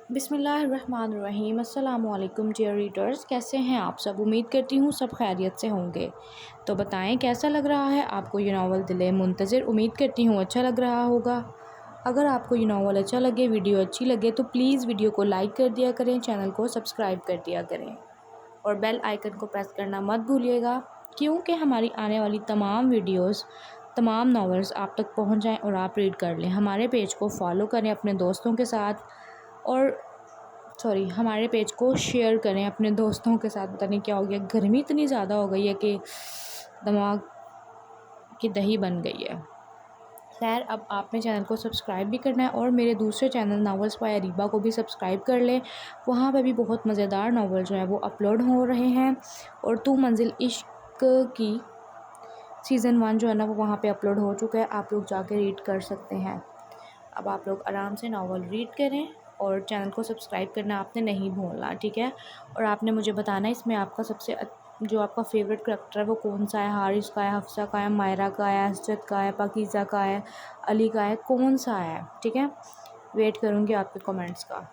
बिस्मिल्लाहिर्रहमानिर्रहीम। अस्सलामुअलैकुम dear readers, कैसे हैं आप सब। उम्मीद करती हूँ सब खैरियत से होंगे। तो बताएं कैसा लग रहा है आपको ये नावल दिले मुंतज़िर। उम्मीद करती हूँ अच्छा लग रहा होगा। अगर आपको ये नावल अच्छा लगे, वीडियो अच्छी लगे तो प्लीज़ वीडियो को लाइक कर दिया करें, चैनल को सब्सक्राइब कर दिया करें और बेल आइकन को प्रेस करना मत भूलिएगा, क्योंकि हमारी आने वाली तमाम वीडियोस, तमाम नावल्स आप तक पहुंच जाएं और आप रीड कर लें। हमारे पेज को फॉलो करें अपने दोस्तों के साथ और हमारे पेज को शेयर करें अपने दोस्तों के साथ। पता नहीं क्या हो गया, गर्मी इतनी ज़्यादा हो गई है कि दिमाग की दही बन गई है। खैर, अब आपने चैनल को सब्सक्राइब भी करना है और मेरे दूसरे चैनल नावल्स बाय अरीबा को भी सब्सक्राइब कर लें। वहाँ पे भी बहुत मज़ेदार नावल जो है वो अपलोड हो रहे हैं और तू मंजिल इश्क की सीज़न 1 जो है ना वो वहाँ पे अपलोड हो चुका है, आप लोग जाके रीड कर सकते हैं। अब आप लोग आराम से नावल रीड करें और चैनल को सब्सक्राइब करना आपने नहीं भूलना, ठीक है। और आपने मुझे बताना है इसमें आपका जो आपका फेवरेट करैक्टर है वो कौन सा है। हारिस का है, हफ्सा का है, मायरा का है, हसरत का है, पाकीज़ा का है, अली का है, कौन सा है, ठीक है। वेट करूँगी आपके कमेंट्स का।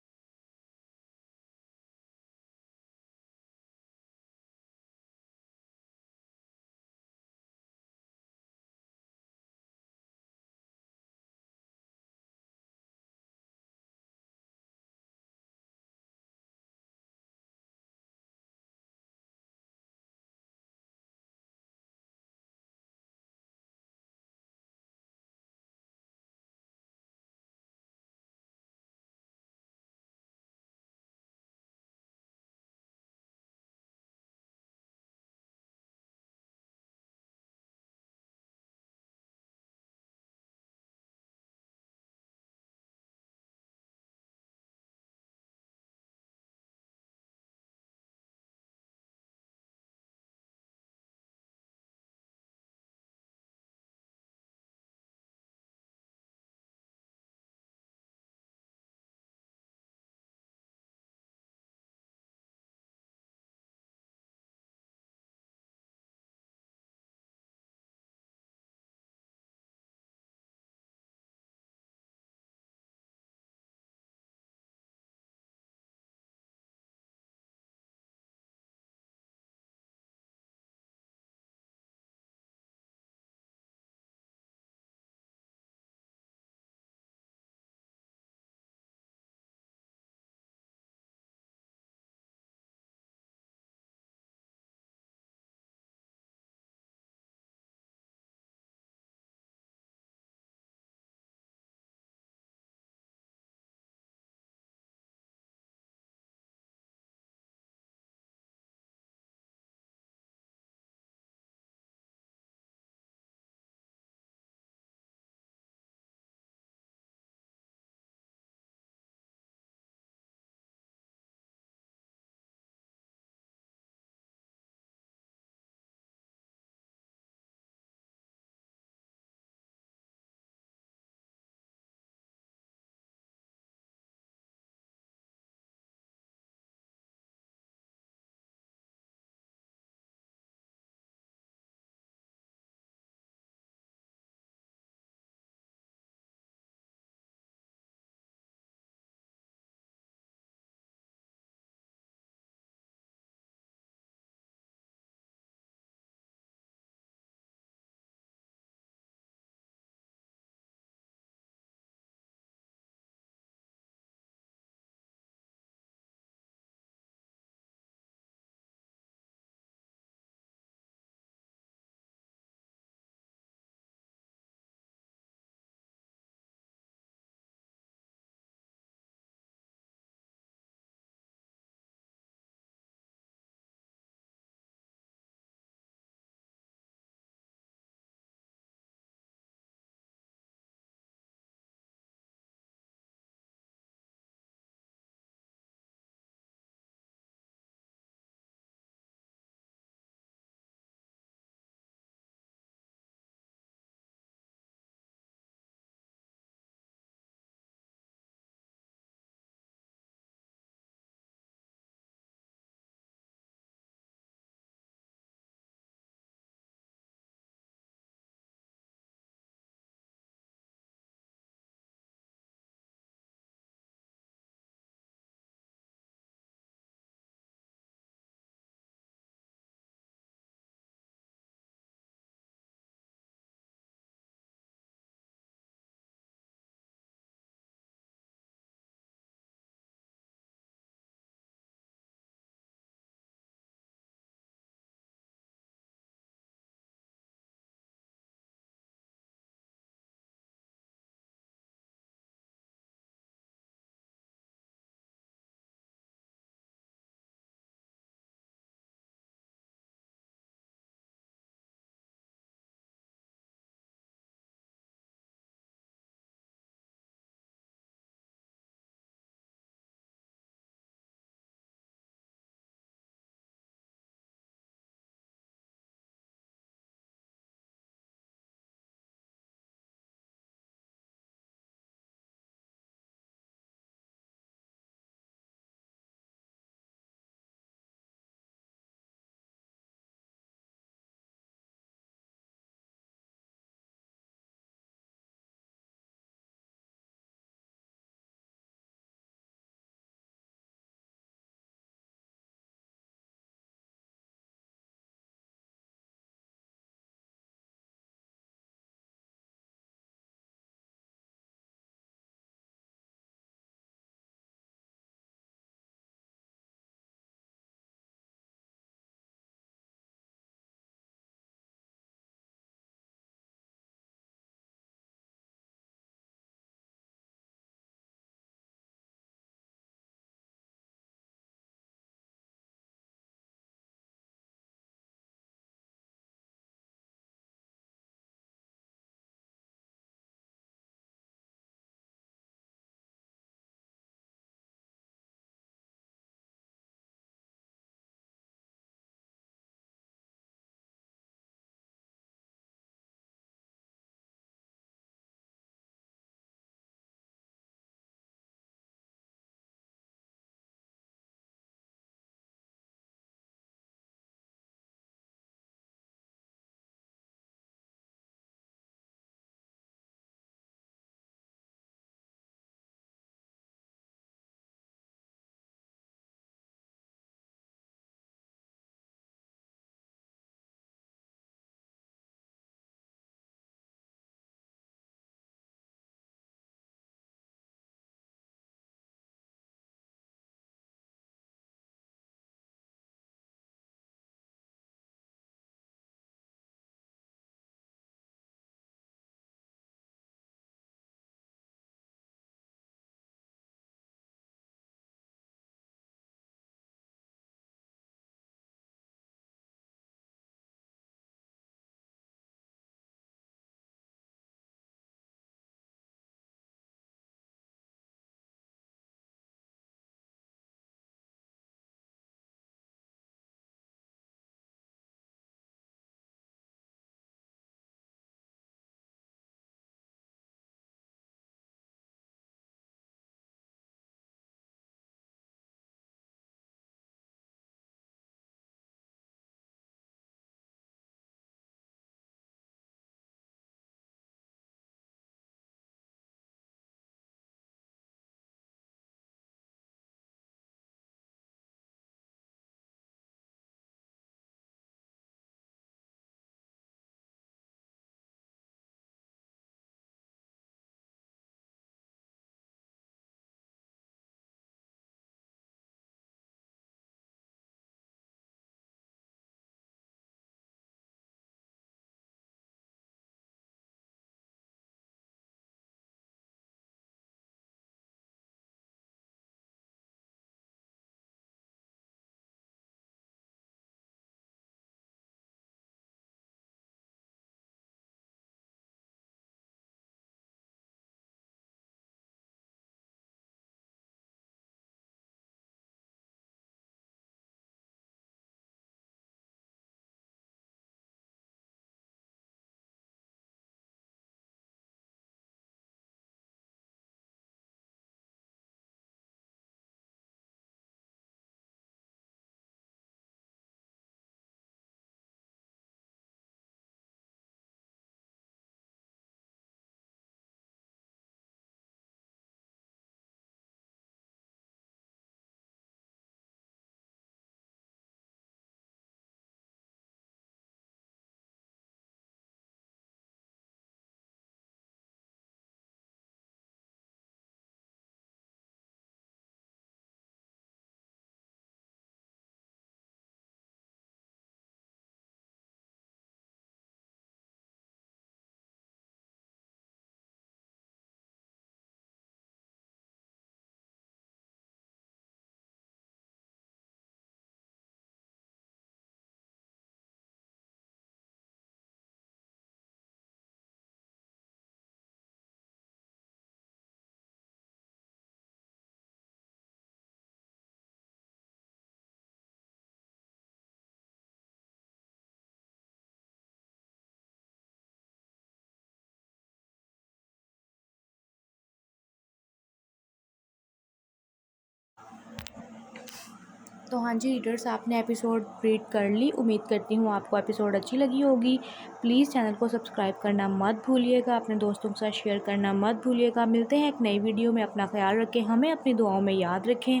तो हाँ जी रीडर्स, आपने एपिसोड रीड कर ली। उम्मीद करती हूँ आपको एपिसोड अच्छी लगी होगी। प्लीज़ चैनल को सब्सक्राइब करना मत भूलिएगा, अपने दोस्तों के साथ शेयर करना मत भूलिएगा। मिलते हैं एक नई वीडियो में। अपना ख्याल रखें, हमें अपनी दुआओं में याद रखें।